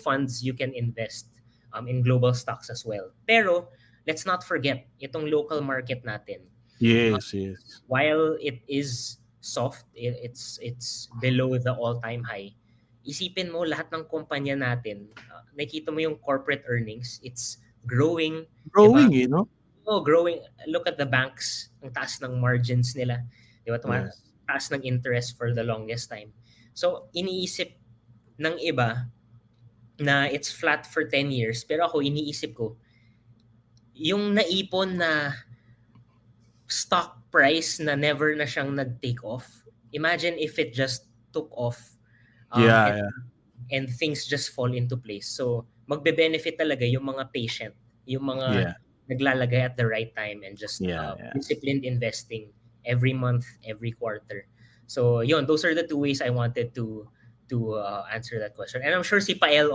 funds you can invest in global stocks as well. Pero let's not forget itong local market natin. Yes. While it is soft, it's below the all-time high. Isipin mo lahat ng kumpanya natin, nakita mo yung corporate earnings, it's growing, 'di ba? Growing, no? Oh, growing. Look at the banks, ang taas ng margins nila. 'Di ba? Yes. Taas ng interest for the longest time. So, iniisip ng iba na it's flat for 10 years, pero ako iniisip ko, yung naipon na stock price na never na siyang nag-take off. Imagine if it just took off Yeah. and things just fall into place. So, magbe-benefit talaga yung mga patient, yung mga Yeah. naglalagay at the right time and just Yeah. disciplined investing every month, every quarter. So, yun, those are the two ways I wanted to answer that question. And I'm sure si Pael